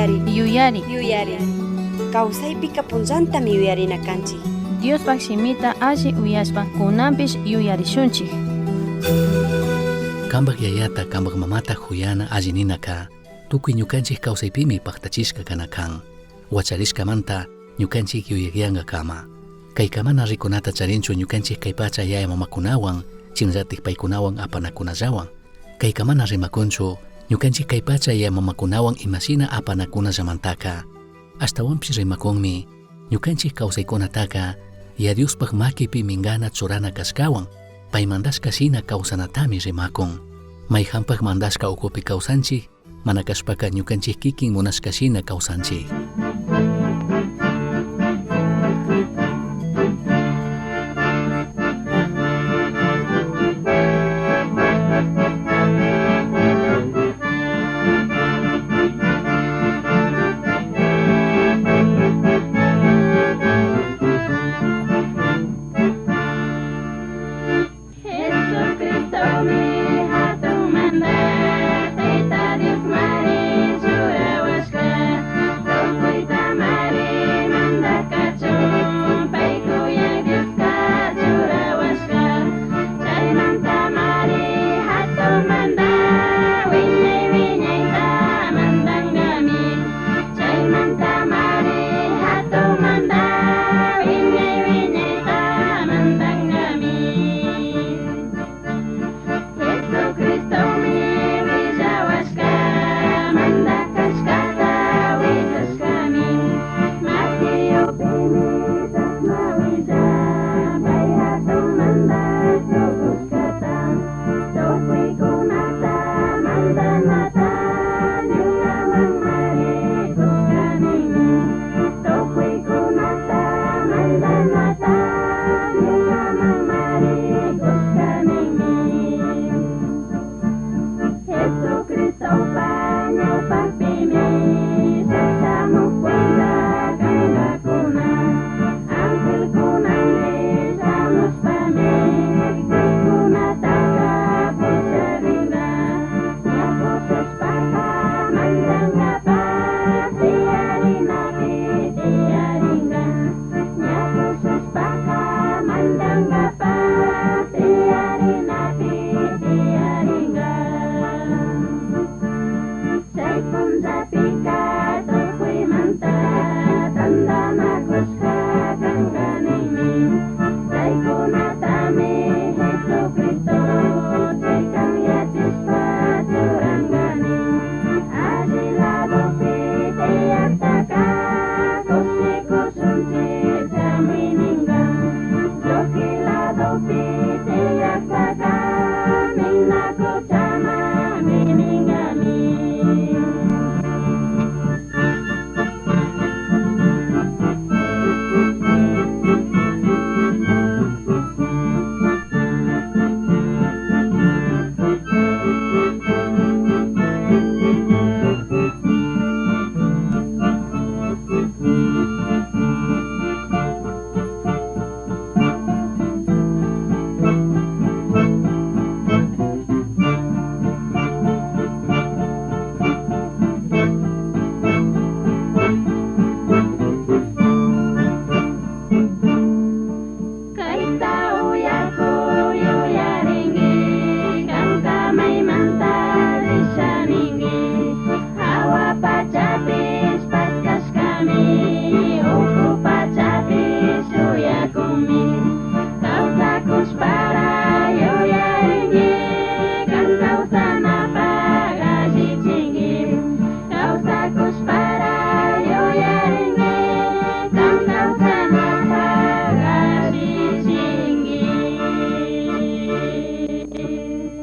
Yuyari. Kawsaypika punllantami yuyarina kanchik. Diospak simita alli uyashpa kunanpish yuyarishunchik. Kambak yayata kambak mamata huyana alli ninaka tukuy ñukanchik kawsaypimi paktachishka kana kan. Wacharishkamanta ñukanchik yuyaryanga kama. Kayka mana rikunata charinchu ñukanchik kay pacha yaya mamakunawan chinllatik paykunawan apanakunallawan. Kayka mana rimakunchu ñukanchik kay pacha yaya mamakunawan imashina apanakunallamantaka. Ashtawanpish rimakunmi ñukanchik kawsaykunataka ya Diospak makipi mingana churana kashkawan pay mandashka shina kawsanatami rimakun. Mayhampak mandashka ukupi kawsanchik mana kashpaka ñukanchik kikin munashka shina kawsanchik.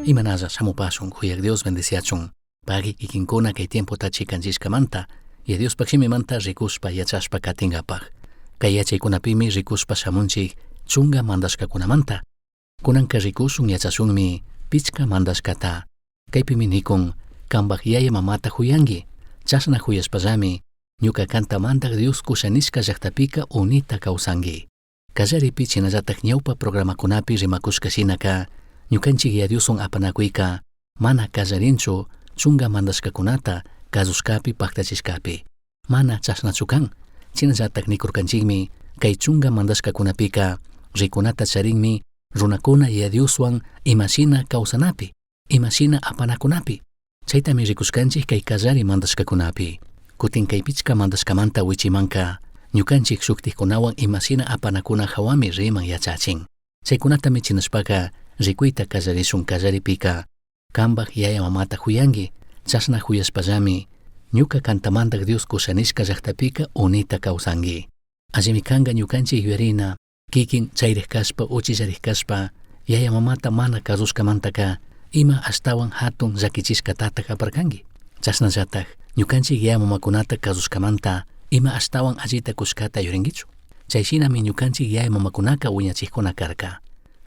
Imanaza samupasun huyak Dios bendiciachun pagi ikinkuna kay tiempo tachikanchishkamanta y Dios pakshimimanta rikuspa yachashpa katingapaj kay yachaykunapimi rikuspa shamunchik chunga mandashkakunamanta kunanka rikusun yachasunmi pichka mandashkata kaypimi nikun kambaj yaya mamata huyangi chasna huyashpallami ñuka kantamanta Dios kushanishka llaqtapika unita kawsangi kallaripi chinallatak ñawpa programakunapi rimakushka shinaka ñukanchik ya Diosun apanakuyka mana kallarinchu chunga mandashkakunata kazuskapi paktachishkapi. Mana chasnachu kan. Chinallatak nikurkanchikmi kay chunga mandashkakunapika rikunata charinmi runakuna Dioswan imashina kawsanapi, imashina apanakunapi. Chaytami rikuskanchik kay kallari mandashkakunapi. Kutin kay pichka mandashkamanta wichimanka ñukanchik shuktikunawan imashina apanakuna hawami riman yachachin. Chaykunatami chinashpaka rikuyta kallarishun kallaripika kambak yaya mamata huyangi, chasna huyashpallami ñuka kantamantak Dios kushanishka llaqtapika unita kawsangi. Allimi kanga ñukanchik yuyarina kikin chayrik kashpa uchillarij kashpa yaya mamata mana kasushkamantaka ima ashtawan hatun llakichishkatata kaparkangi. Chasnallatak ñukanchik yaya mamakunata kasushkamanta ima ashtawan allita kushkata yurinkichu. Chayshinami ñukanchik yaya mamakunaka wiñachikkuna karka.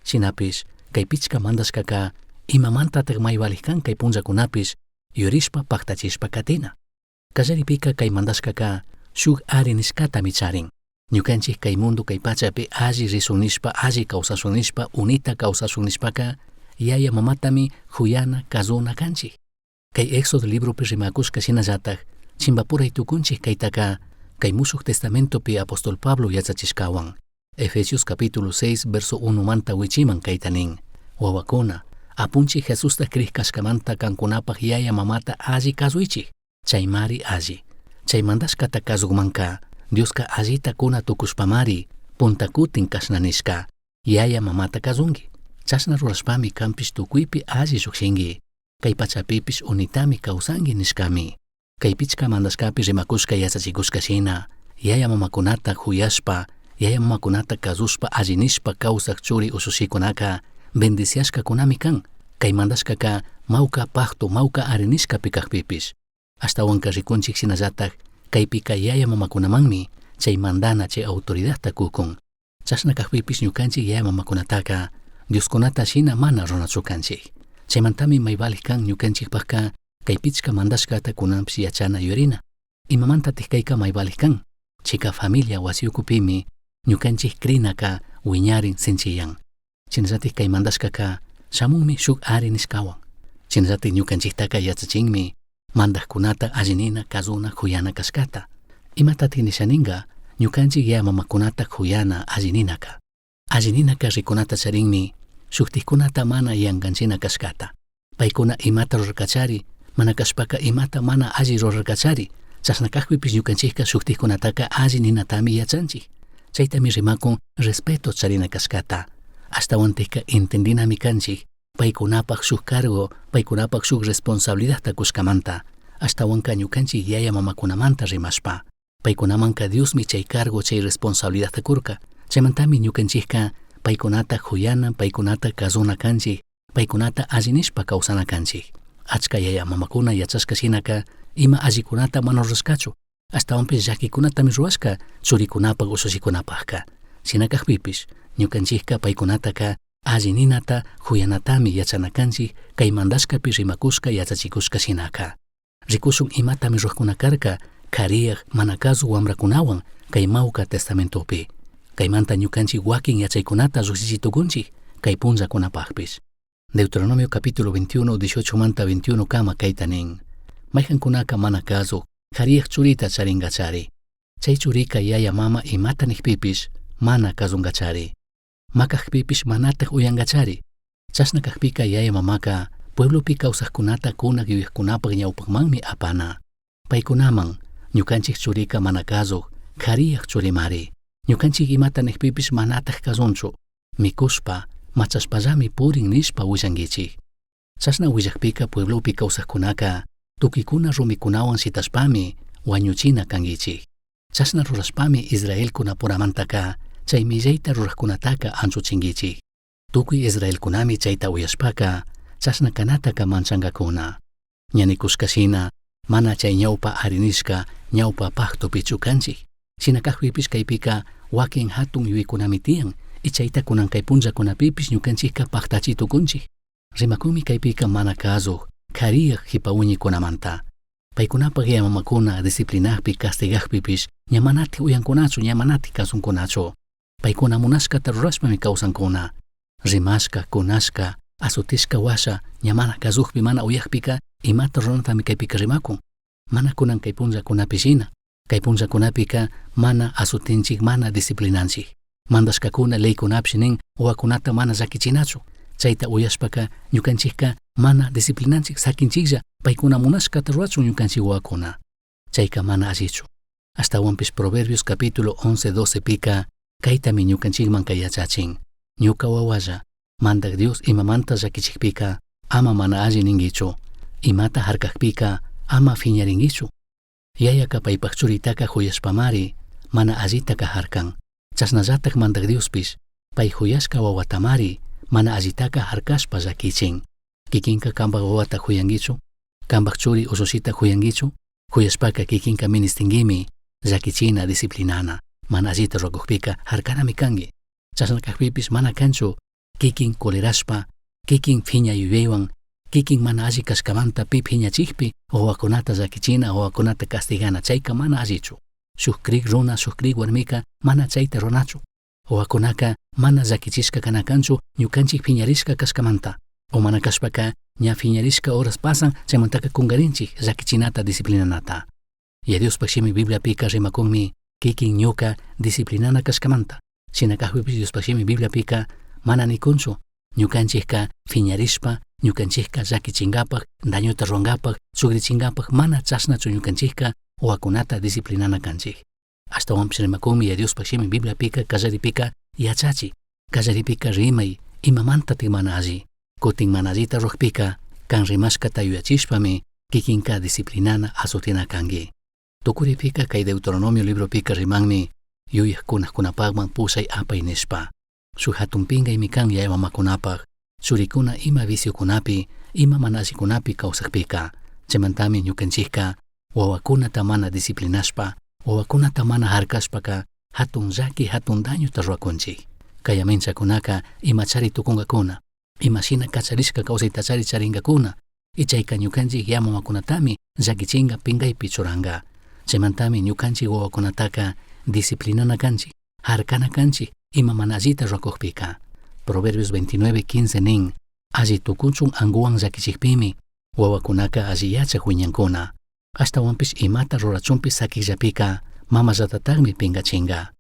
Shinapish kay pichka mandashkaka imamantatak mayvalij kan kay punllakunapish yurishpa paktachishpa katina. Kallaripika kay mandashkaka shuk ari nishkata micharin. Ñukanchik kay mundo kay pachapi alli risunishpa alli kawsasunishpa unita kawsasunishpaka yaya mamatami huyana kazuna kanchik. Kay Éxodo libropi rimakushka shinallatak chimbapuray tukunchik kaytaka kay musuq testamentopi apostol Pablo yachachishkawan. Efesios capítulo 6 verso 1 manta wichiman kaytanin. Wawakuna, apunchik Jesusta krikashkamanta kankunapaq yaya mamata alli kazuychik. Chaymari alli. Chaymandashkata kazugmanka Dioska allita kuna tukushpamari puntakutin kashnanishka yaya mamata kazungi. Chasna rurashpami kampish tukuypi alli llukshingi. Kay pachapipish unitami kawsangi nishkami. Kay pichka mandashkapi rimakushka yachachikushka shina yaya mamakunata huyashpa yaya mamakunata kazushpa allinishpa kawsak churi usushikunaka bendiciashka kunami kan. Kay mandashkaka mauka paktu mauka arinishkapi kakpipish. Ashtawanka rikunchik shinallatak kaypika yaya mamakunamanmi chay mandana chay autoridadta kukun. Chasna kakpipish ñukanchik yaya mamakunataka Dioskunata shina mana runachu kanchik. Chaymantami mayvalij kan ñukanchikpaqka kay pichka mandashkata kunanpish yachana yurina. Imamantatij kayka mayvalij kan chika familia wasiyukupimi ñukanchik krinaka wiñarin sinchiyan. Chinallatik kay mandashkaka shamunmi shuk ari nishkawan. Chinallatik ñukanchiktaka yachachinmi mandajkunata allinina kazuna huyana kashkata. Imatatik nishaninga ñukanchik yaya mamakunata huyana allininaka. Allininaka rikunata charinmi shuktikunata mana yankanchina kashkata. Paykuna imata rurarkachari mana kashpaka imata mana alli rurarkachari. Chasna kakpipish ñukanchikka shuktikunataka allininatami yachanchik. Chaytami rimakun respeto charina kashkata. Ashtawantikka entendinami kanchik paykunapaq shuk cargo paykunapaq shuk responsabilidadta kushkamanta. Ashtawanka ñukanchik yaya mamakunamanta rimashpa paykunamanka Diosmi chay cargo chay responsabilidadta kurka. Chaymantami ñukanchikka paykunata huyana paykunata kazuna kanchik paykunata allinishpa kawsana kanchik. Achka yaya mamakuna yachashka shinaka ima allikunata mana rurashkachu. Ashtawanpish llakikunatami ruwashka churikunapaq usushikunapaqka. Shinakaqpipish ñukanchikka paykunataka allininata huyanatami yachana kanchik kay mandashkapi rimakushka yachachikushka shinaka. Rikushun imatami ruqkuna karka kariyaq mana kazu wamrakunawan kay mawka testamentopi. Kaymanta ñukanchik wakin yachaykunata llukshichitukunchik kay punllakunapaqpish. Deuteronomio capítulo 21 18 manta 21 kama kaytanin. Mayjankunaka mana kazu kariyaq churita charingachari. Chay churika yaya mama imata nikpipish mana kazungachari. Makaqpipish manataq uyangachari. Chasna kaqpika yaya mamaka pueblopi kawsaqkunata kunak yuyaqkunapaq ñawpaqmanmi apana. Paykunaman ñukanchik churika mana kazuq kariyaq churimari. Ñukanchik imata nikpipish manataq kazunchu. Mikushpa machashpallami purin nishpa willankichik. Chasna willaqpika pueblopi kawsaqkunaka tukikuna rumikunawan sitashpami wañuchina kankichik. Chasna rurashpami Israelkuna puramantaka chay millayta ruraqkunataka anchuchinkichik. Tukuy Israelkunami chayta uyashpaka chasna kanataka manchankakuna. Ñanikushkashina mana chay ñawpa arinishka ñawpa paqtupi chukanchik. Shinakaqpipish kaypika wakin hatun yuykunami tiyan y chayta kunan kay punllakunapipish ñukanchikka paqtachitukunchik. Rimakumi kaypika mana kazuq kariyaq hipawiñikunamanta. Paykunapaq yaya mamakuna disciplinaqpi castigaqpipish ñamanati uyankunachu ñamanati kasunkunachu. Paykuna munashkata rurashpami kawsankuna. Rimashka, kunashka, asutishka washa ñamana kazuqpi mana uyaqpika imata runatami kaypika rimakun. mana kunan kay punllakunapi shina. Kay punllakunapika mana asutinchik, mana disciplinanchik. Mandaskakuna leykunapish nin wawakunata mana llakichinachu. Chayta uyashpaka ñukanchikka mana disciplinanchik sakinchiklla paykuna munashkata ruachun ñukanchik wawakuna. Chayka mana allichu. Ashtawanpish Proverbios capítulo 11-12 pika kaytami ñukanchikman yachachin. Ñuka wawalla mandak Dios imamanta llakichikpika ama mana alli ningichu. Imata harkakpika ama fiñaringichu. Yayaka paypak churitaka huyashpamari mana allitaka harkan. Chasnallatak mandak Diospish pay huyashka wawatamari mana allitaka harkashpa llakichin. Kikinka kambak wawata huyangichu, kambak churi usushita huyangichu, huyashpaka kikinka ministingimi llakichina disciplinana. Mana allita rukukpika harkanami kangi. Chasnakakpipish mana kanchu kikin kolerashpa, kikin fiña yuyaywan, kikin mana alli kashkamanta pip hiñachikpi wawakunata llakichina, wawakunata castigana. Chayka mana allichu. Shuk krik runa, shuk krik warmika mana chayta runachu. Wawakunaka mana llakichishka kanakanchu ñukanchik fiñarishka kashkamanta. O mana kashpaka ña fiñarishka horas pasan chaymantaka kungarinchik llakichinata disciplinanata. Ya Diospak shimi Bibliapika rimakunmi kikin ñuka disciplinana kashkamanta. Shinakajpipish Diospak shimi Bibliapika mana nikunchu ñukanchikka fiñarishpa, ñukanchikka llakichingapak, dañota ruangapak, sugrichingapaq mana chasnachu ñukanchikka wawakunata disciplinana kanchik. Ashtawanpish rimakunmi ya Diospak shimi Bibliapika kallaripika yachachi. Kallaripika rimay imamantatik mana alli. Kutin mana allita rukpika kan rimashkata yuyachishpami kikinka disciplinana asutina kangi. Tukuripika kay Deuteronomio libropika rimanmi yuyaq kunapagman pusay apay nishpa. Su hatun pinqaymi kan yaya mamakunapaq churikuna ima viciokunapi, ima mana allikunapi kawsaqpika. Chaymantami ñukanchikka wawakunata mana disciplinashpa, wawakunata mana harkashpaka hatun llaki, hatun dañota ruakunchik. Kay aminchakunaka imachari tukunkakuna, imashina kacharishka kawsayta charinkakuna, ichayka ñukanchik yaya mamakunatami llakichinga pinqaypi churanga. Chaymantami ñukanchik wawakunataka disciplinana kanchik, harkana kanchik, ima mana allita ruakukpika. Proverbios 29:15 nin alli tukunchun anguwan llakichikpimi wawakunaka alli yachaq wiñankuna. Ashtawanpish imata rurachunpi sakikllapika mama llatataqmi pinkachinga.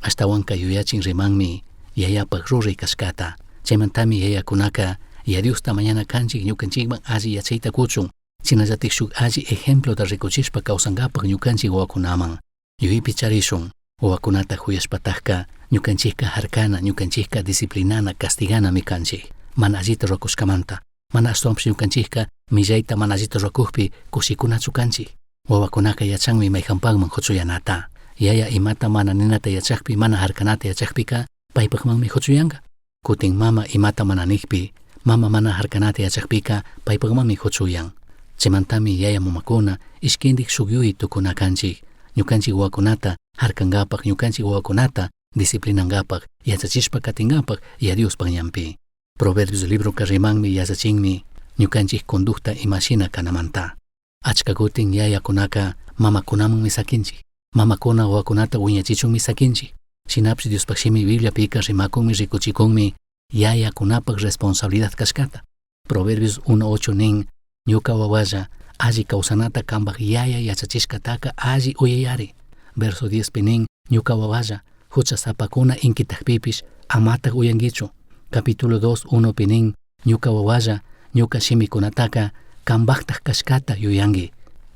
Ashtawanka yuyachin rimanmi yayapak ruri kashkata. Chaymantami yayakunaka ya Diosta mañana kanchik ñukanchikman alli yachayta kuchun. Chinallatik shuk alli ejemplota rikuchishpa kawsankapak ñukanchik wawakunaman. Yuyaypi charishun wawakunata huyashpatajka ñukanchikka harkana, ñukanchikka disciplinana, castiganami kanchik. Mana allita ruakushkamanta. Mana ashtawanpish ñukanchikka millayta mana allita ruakukpi kushikunachu kanchik. Wawakunaka yachanmi mayhanpakman huchuyanata. Yaya imata mana ninata yachakpi, mana harkanata yachakpika paypakmanmi huchuyanka. Kutin mama imata mana nikpi, mama mana harkanata yachakpika paypakmanmi huchuyan. Chaymantami yaya mamakuna ishkindik shuk yuyi tukuna kanchik. Ñukanchik wawakunata harkankapak, ñukanchik wawakunata disciplinankapak, yachachishpa katinkapak ya Diospak ñanpi. Proverbios libroka rimanmi yachachinmi ñukanchik conducta imashina kanamanta. Achka kutin yayakunaka mamakunamanmi sakinchik, mamakuna wawakunata wiñachichunmi sakinchik. Shinapish Diospak shimi Bibliapika rimakunmi rikuchikunmi yayakunapak responsabilidad kashkata. Proverbios 1:8 nin ñuka wawalla alli kawsanata kanpak yaya yachachishkataka alli uyayari. Verso 10 nin ñuka wawalla hucha sapakuna inkitakpipish amatak uyangichu. Capítulo 2:1 pinin ñuka wawalla ñuka shimikunataka kanpaktak kashkata yuyangi.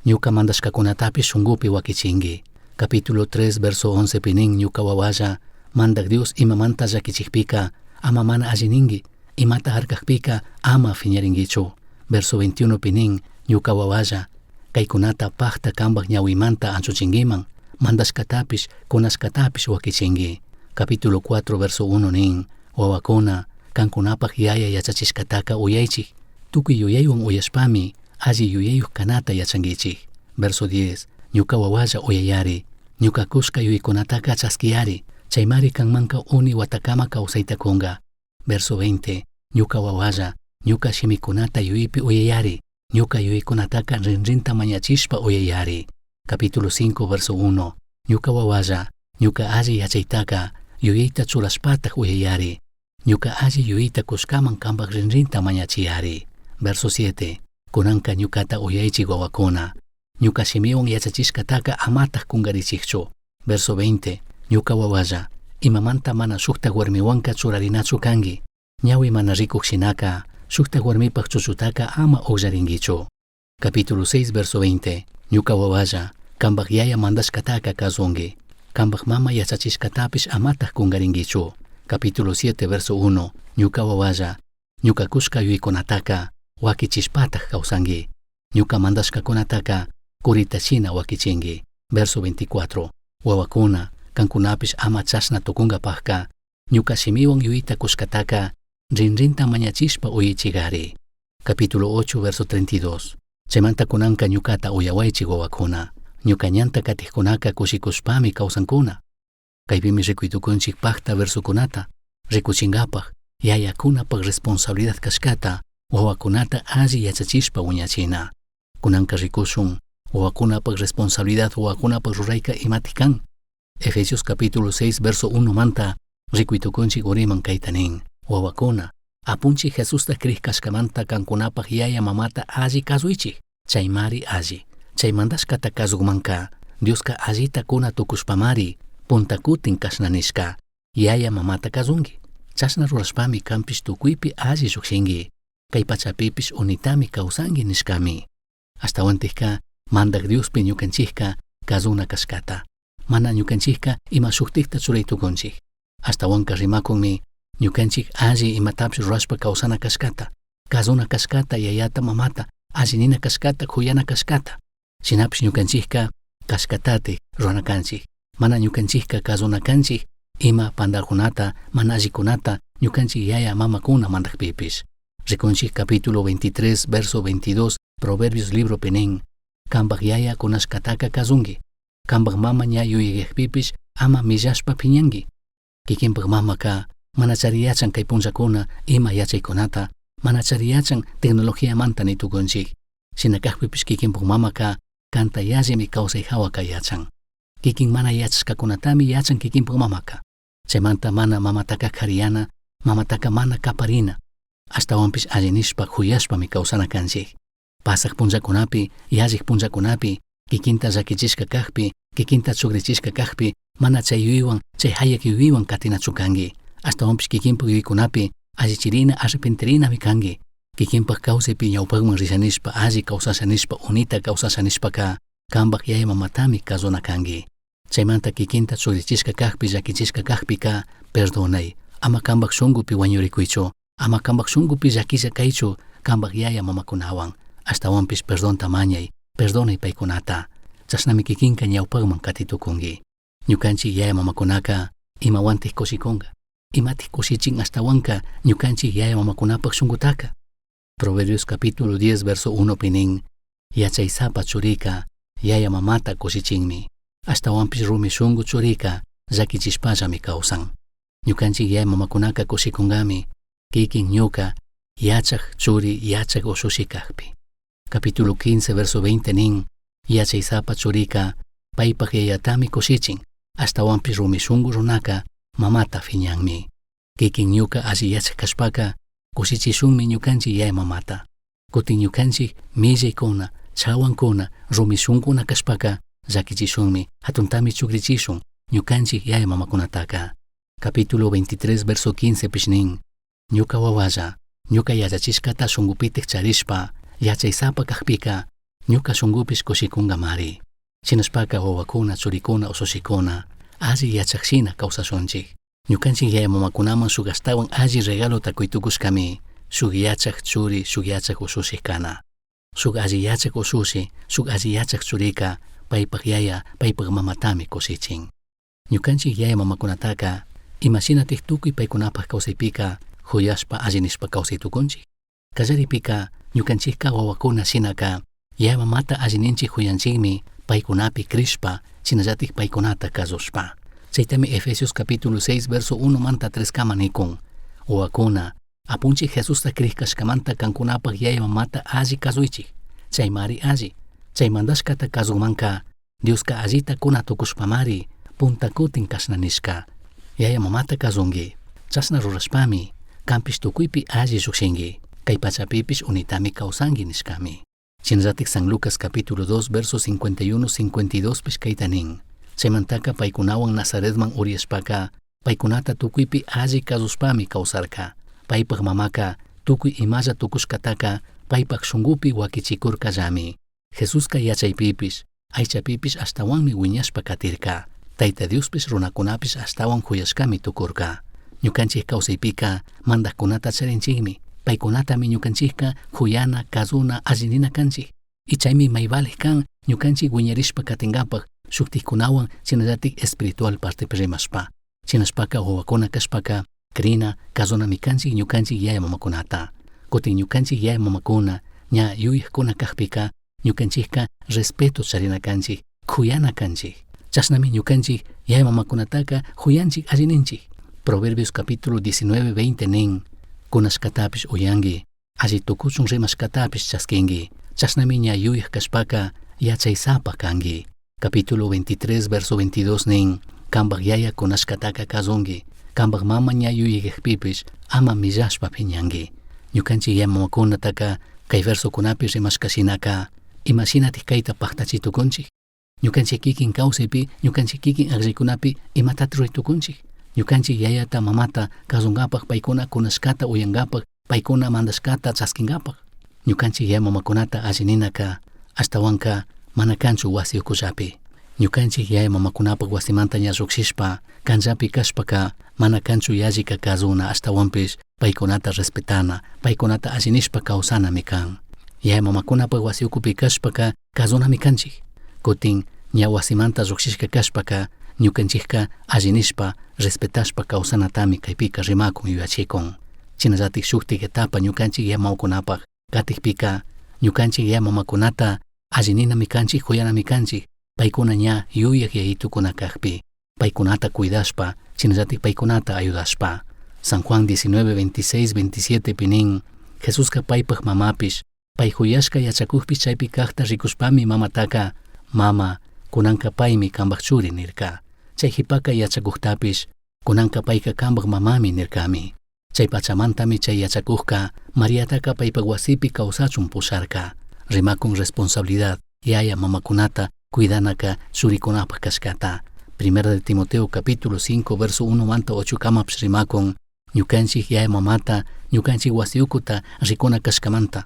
Ñuka mandashkakunatapish shunkupi wakichingi. Capítulo 3 verso 11 pinin ñuka wawalla mandak Dios imamanta llakichikpika ama mana alli ningi, imata harkakpika ama fiñaringichu. Verso 21 pinin ñuka wawalla kaykunata pakta kanpak ñawimanta anchuchingiman, mandashkatapish kunashkatapish wakichingi. Capítulo 4 verso 1 nin wawakuna kankunapak yaya yachachishkataka uyaychik, tukuy yuyaywan uyashpami alli yuyayuq kanata yachankichik. Verso 10 ñuka wawalla uyayari, ñuka kushka yuykunataka chaskiyari, chaymari kanmanka uni watakama kawsaytakunga. Verso 20 ñuka wawalla ñuka shimikunata yuypi uyayari, ñuka yuykunataka rinrinta mañachishpa uyayari. Capítulo 5 verso 1 ñuka wawalla ñuka alli yachaytaka yuyayta churashpatak uyayari, ñuka alli yuyita kushkaman kanpak rinrinta mañachiyari. Verso 7 kunanka ñukata uyaychik wawakuna, ñuka simiwan yachachishkataka amataq kungarichikchu. Verso 20. Ñuka wawalla, imamanta mana sukta warmiwanka churarinachu kangi. Ñawi mana rikuqshinaka, sukta warmipaq chuchutaka ama uqllarinkichu. Capítulo 6, verso 20. Ñuka wawalla, kambaq yaya mandashkataka kazunki. Kambaq mama yachachishkatapish amataq kungarinkichu. Capítulo 7, verso 1. Ñuka wawalla, ñuka kushka yuykunataka wakichishpataq kawsanki. Ñuka mandashkakunataka kuritashina wakichinki. Verso 24. Wawakuna, kankunapish ama chashna tukunkapaqka, ñuka simiwan yuyita kushkataka rinrinta mañachishpa uyichigari. Capítulo 8, verso 32. Chaymanta kunanka ñukata uyawaychik wawakuna. Ñuka ñanta katiqkunaka kushikushpami kawsankuna. Kaypimi rikuytukunchikpaqta versukunata, rikuchinkapaq yayakunapaq responsabilidad kashkata wawakunata alli yachachishpa wiñachina. Kunanka rikushun wawakunapaq responsabilidad wawakunapaq rurayka imati kan. Efesios capítulo 6 verso 1 manta rikuytukunchik uriman kayta nin. Wawakuna, apunchik Jesusta kriykashkamanta kankunapaq yaya mamata alli kasuychik. Chaymari alli. Chaymandashkata kasukmanka Dioska allita kuna tukushpamari puntakutin kashnanishka yaya mamata kasunki. Chashna rurashpami kampish tukuypi alli llukshinki. Kay pachapipish unitami kawsanki nishkami. Ashtawantikka mandak Diospi ñukanchikka kasuna kashkata. Mana ñukanchikka ima shuktikta churaytukunchik. Ashtawanka rimakunmi ñukanchik alli imatapis rurashpa kawsana kashkata. Kasuna kashkata yayata mamata alli nina kashkata khuyana kashkata. Shinapish ñukanchikka kashkatati ruanakanchik. Mana ñukanchikka kasunakanchik ima pandarkunata mana allikunata ñukanchik yaya mamakuna mandakpipish. Rikunchik capítulo 23 verso 22 Proverbios libro pinin. Kambaq yaya kunashkataka kasunki. Kambaq mama ña yuyigekpipish ama millashpa piñanki. Kikinpaq mamaka mana chariyachan kay punchakuna ima yachaykunata, mana chariyachan tecnologíamanta nitukunchik. Shinakaqpipish kikinpaq mamaka kanta yallimi kawsay hawa kayachan. Kikin mana yachashkakunatami yachan kikinpaq mamaka. Chaymanta mana mamataka kariyana, mamataka mana kaparina. Ashtawanpish allinishpa khuyashpami kawsana kanchik. Pasaq punchakunapi, yalliq punchakunapi, kikinta llakichishka kaqpi, kikinta chukrichishka kaqpi, mana chay yuywan, chay hayak yuywan katinachu kanki. Ashtawanpish kikinpaq yuykunapi allichirina arrepentirina kanki. Kikinpaq kawsaypi ñawpaqman rishanishpa alli kawsashanishpa unita kawsashanishpaka kambaq yaya mamatami kasuna kanki. Chaymanta kikinta chukrichishka kaqpi llakichishka kaqpika perdonay. Ama kambaq shunkupi wañurikuychu, ama kambaq shunkupi llakilla kaychu kambaq yaya mamakunawan. Ashtawanpish perdonta mañay, perdonay paykunata. Chashnami kikinka ñawpaqman katitukunki. Ñukanchik yaya mamakunaka imawantik kushikunka. Imatik kushichin ashtawanka ñukanchik yaya mamakunapaq shunkutaka. Proverbios capítulo 10 verso 1 pinin. Yachaysapa churika yaya mamata kushichinmi. Ashtawanpish rumi shunku churika llakichishpallami kawsan. Ñukanchik yaya mamakunaka kushikungami kikin ñuka yachaq churi yachaq ushushi kaqpi. Capítulo 15 verso 20 nin. Yachaysapa churika paypaq yayatami kushichin. Ashtawanpish rumi shunku runaka mamata fiñanmi. Kikin ñuka alli yachaq kashpaka kusichishunmi ñukanchik yaya mamata. Kutin ñukanchik millaykuna, chawankuna, rumi shunkuna kashpaka llakichishunmi, hatuntami chukrichishun ñukanchik yaya mamakunataka. Capítulo 23 verso 15 pishnin. Ñuka wawalla, ñuka yachachishkata shunkupitik charishpa, yachaysapa kaqpika, ñuka shunkupish kushikunga mari. Shinashpaka wawakuna, churikuna, usushikuna, alli yachaqshina kawsashunchik. Ñukanchik yaya mamakunaman shuk astawan alli regalota kuytukushkami, shuk yachaq churi, shuk yachaq usushik kana. Shuk alli yachaq usushi, shuk alli yachaq churika, paypaq yaya, paypaq mamatami kusichin. Ñukanchik yaya mamakunataka, imashinatik tukuy paykunapaq kawsaypika, huyashpa allinishpa kawsaytukunchik. Kallaripika, ñukanchikka wawakuna shinaka, yaya mamata allininchik huyanchikmi, paykunapi krishpa, shinallatik paykunata kasushpa. Chaytami Efesios capítulo 6 verso 1 manta 3 kama nikun. Wawakuna, apunchik Jesusta kriykashkamanta kankunapaq yaya mamata alli kasuychik. Chaymari alli. Chaymandashkata kasukmanka, Dioska allita kuna tukushpamari, puntakutin kashnanishka. Yaya mamata kasunki. Chasna rurashpami, kampish tukuypi alli llukshinki. Kay pachapipish unitami kawsanki nishkami. Chinallatik San Lucas capítulo 2 verso 51-52 pish kaytanin. Chaymantaka paykunawan Nazaretman uriashpaka paykunata tukuypi alli kasuspami kawsarka. Paypaq mamaka tukuy imalla tukushkataka paypaq shungupi wakichikurkallami. Jesuska yachaypipish aychapipish ashtawanmi wiñashpa katirka. Tayta Diospish runakunapish ashtawan kuyashkami tukurka. Ñukanchik kawsaypika mandaqkunata charinchikmi. Paykunatami ñukanchikka kuyana kasuna allinina kanchik. Ichaymi mayvalej kan ñukanchik wiñarishpa katingapaq shuktikkunawan chinallatik espiritual partepi rimashpa. Chinashpaka wawakuna kashpaka krina kasunami kanchik ñukanchik yaya mamakunata. Kutin ñukanchik yaya mamakuna ña yuyajkuna kaqpika ñukanchikka respeto charina kanchik, kuyana kanchik. Chashnami ñukanchik yaya mamakunataka huyanchik allininchik. Proverbios capítulo 19-20 nin kunashkatapish uyangi, alli tukuchun rimashkatapish chaskingi. Chashnami ña yuyaj kashpaka yachaysapa kangi. Capítulo 23 verso 22 nin kambaq yaya kunashkataka kazungi, kambaq mama ña yuyajpipish ama millashpa piñangi. Ñukanchik yaya mamakunataka kay versokunapish rimashkashinaka imashinatik kayta paqtachitukunchik. Ñukanchik kikin kawsaypi ñukanchik kikin aqllikunapi imatata ruraytukunchik. Ñukanchik yayata mamata kazungapaq paykuna kunashkata uyangapaq paykuna mandashkata chaskingapaq. Ñukanchik yaya mamakunata allininaka ashtawanka mana kanchu wasi ukullapi. Ñukanchik yaya mamakunapaq wasimanta ña lluqshishpa kanllapi kashpaka mana kanchu yallika kasuna ashtawanpish paykunata respetana, paykunata allinishpa kawsanami kan. Yaya mamakunapaq wasi ukupi kashpaka kasunami kanchik. Kutin ña wasimanta lluqshishka kashpaka ñukanchikka allinishpa respetashpa kawsanatami kaypika rimakun yuyachikun. Chinallatik shuktik etapa ñukanchik yaya mamakunapaq katikpika ñukanchik yaya mamakunata allininami kanchik, kuyanami kanchik. Paykuna ña yuyaj yayitukuna kaqpi paykunata cuidashpa chinallatik paykunata ayudashpa. San Juan 19:26-27 pinin Jesuska paypaq mamapish pay huyashka yachakukpish chaypi kaqta rikushpami mamataka mama kunanka paymi kambaq churi nirka. Chay hipaka yachakuktapish kunanka payka kambaq mamami nirkami. Chay pachamantami chay yachakukka Mariataka paypaq wasipi kawsachun pusharka. Rimakun responsabilidad yaya mamakunata cuidanaka churikunapaq kashkata. Primera de Timoteo capítulo 5 verso 1-8 kamapish rimakun ñukanchik yaya mamata ñukanchik wasiukuta rikuna kashkamanta.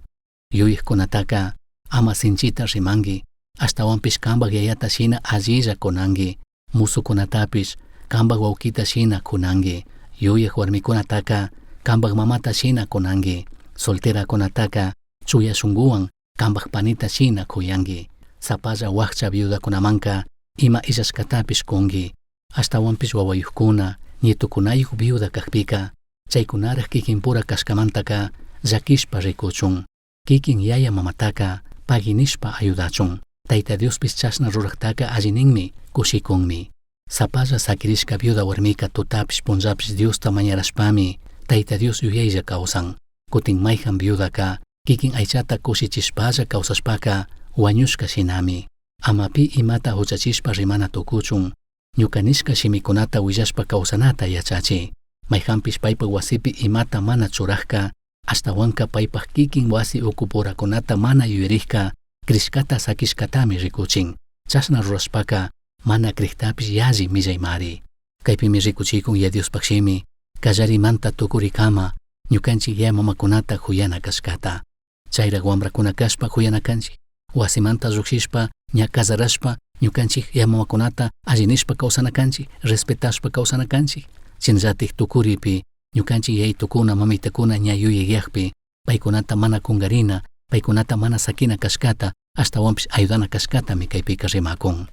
Yuyajkunataka ama sinchita rimangi, ashtawanpish kambaq yayata shina allilla kunangi. Musukunatapish kambaq wawkita shina kunangi. Yuyaj warmikunataka kambaq mamata shina kunangi. Solterakunataka chuya shunguwan kambaq panita shina kuyangi. Sapalla waqcha viudakunamanka ima illashkatapish kungi. Ashtawanpish wawayukkuna nietukunayuq viuda kaqpika chaykunaraq kikinpura kashkamantaka llakishpa rikuchun. Kikin yaya mamataka paginishpa ayudachun. Tayta Diospish chashna ruraqtaka allininmi kushikunmi. Sapalla sakirishka viuda warmika tutapish punllapish Diosta mañarashpami Tayta Dios yuyaylla kawsan. Kutin mayjan viudaka kikin aychata kushichishpalla kawsashpaka wañushka shinami. Amapi imata huchachishpa rimana tukuchun. Ñukanishka shimikunata willashpa kawsanata yachachi. Mayjanpish paypaq wasipi imata mana churajka ashtawanka paypaq kikin wasi ukupurakunata mana yuyarikka krishkata sakishkatami rikuchin. Chashna rurashpaka mana kriktapish yalli millaymari. Kaypimi rikuchikun ya Diospaqshimi kallarimanta tukurikama ñukanchik yaya mamakunata huyana kashkata. Chayraq wamrakuna kashpa huyana kanchik. Wasimanta lluqshishpa ña kasarashpa ñukanchik yaya mamakunata allinishpa kawsana kanchik, respetashpa kawsana kanchik. Chinallatik tukuripi ñukanchik yaytukuna mamitakuna ña yuyagyaqpi paykunata mana kungarina, paykunata mana sakina kashkata ashtawanpish ayudana kashkatami kaypika rimakun.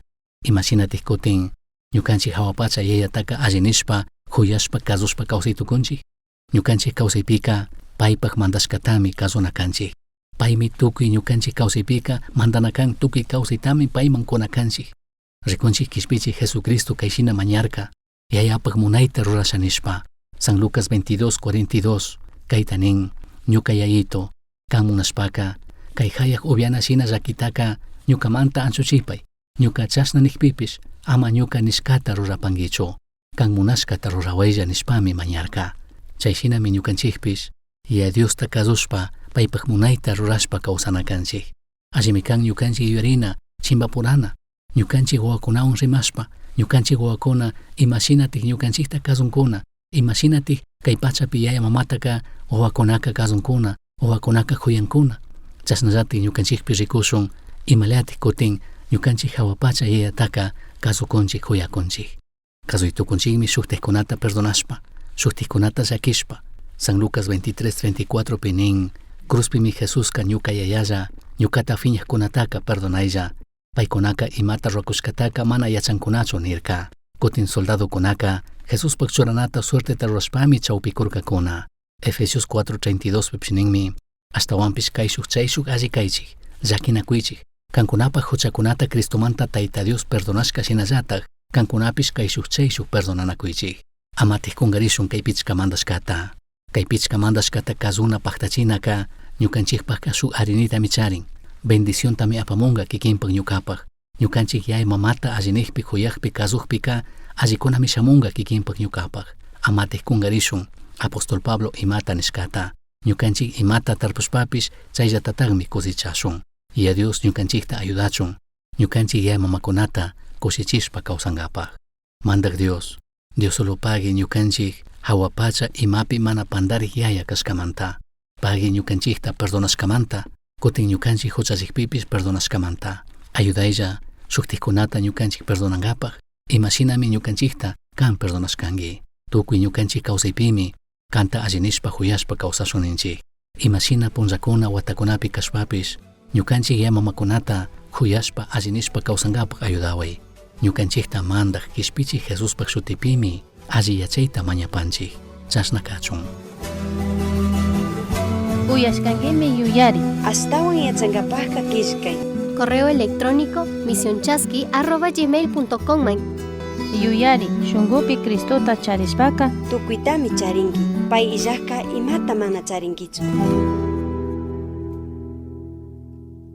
Imashinatik kutin ñukanchik hawapacha yayataka allinishpa huyashpa kasushpa kawsaytukunchik. Ñukanchik kawsaypika paypaq mandashkatami kasuna kanchik. Paymi tukuy ñukanchik kawsaypika mandanakan tukuy kawsaytami payman kunakanchik. Rikunchik kishpichik Jesucristo kayshina mañarka yayapaq munayta rurashanishpa. San Lucas 22:42 kayta nin ñuka yayito kan munashpaka kay hayaq upianashina llakitaka ñukamanta anchuchipay. Ñuka chashna nikpipish ama ñuka nishkata rurapankichu. Kan munashkata rurawaylla nishpami mañarka. Chayshinami ñukanchikpish yaya Diosta kasushpa paypaq munayta rurashpa kawsana kanchik. allimi kan ñukanchik yuyarina chimpapurana ñukanchik wawakunawan rimashpa ñukanchik wawakuna imashinatik ñukanchikta kasunkuna imashinatik kay pachapi yaya mamataka wawakunaka kasunkuna wawakunaka kuyankuna chasnallatik ñukanchikpi rikushun imalatik kutin ñukanchik hawapacha yayataka kasukunchik kuyakunchik kasuytukunchikmi shuktikkunata perdonashpa shuktikkunata llakishpa San Lucas 23:24 pinin cruzpimi Jesusqa ñuka yayalla ñukata fiñaqkunataka perdonaylla paykunaka imata rukushkataka mana yachankunachu nirka kutin soldadokunaka Jesuspak churanata suerteta rurashpami chawpikurkakuna Efesios 4:32 pipshininmi ashtawanpish kayshuk chayshuk alli kaychik llakinakuychik kankunapak huchakunata Cristomanta Tayta Dios perdonashka shinallatak kankunapish kayshuk chayshuk perdonanakuychik amatik kungarishun kay pichka mandashkata kay pichka mandashkata kazuna paktachinaka ñukanchikpaka shuk arinita micharin bendición tami apamunga kikinpak ñukapak ñukanchik yay mamata allinikpi kuyakpi kazukpika allikunami shamunga kikinpak ñukapak amatik kungarishun apostol Pablo imata nishkata ñukanchik imata tarpushpapish chayllatatagmi kusichashun y a Dios ñukanchikta ayudachun ñukanchik yay mamakunata kusichishpa kawsankapak mandak Dios solo pague ñukanchik hawapacha imapi mana pandarik yaya kashkamanta pague ñukanchikta perdonashkamanta kutin ñukanchik huchachikpipish perdonashkamanta ayudaylla shuktikkunata ñukanchik perdonankapaq imashinami ñukanchikta kan perdonashkanki tukuy ñukanchik kawsaypimi kanta allinishpa huyashpa kawsashuninchik imashina punllakuna watakunapi kashpapish ñukanchik yay mamakunata huyashpa allinishpa kawsankapaq ayudaway ñukanchikta mandak kishpichik Jesuspak shutipimi alli yachayta mañapanchik chashna kachun Uyashkankimi yuyari Astawan yachankapaqqa kishkay. Correo electrónico misionchaski@gmail.com yuyari shunkupi Cristota charishpaka Tukuytami charinki. Pay illaqqa imata mana charinkichu.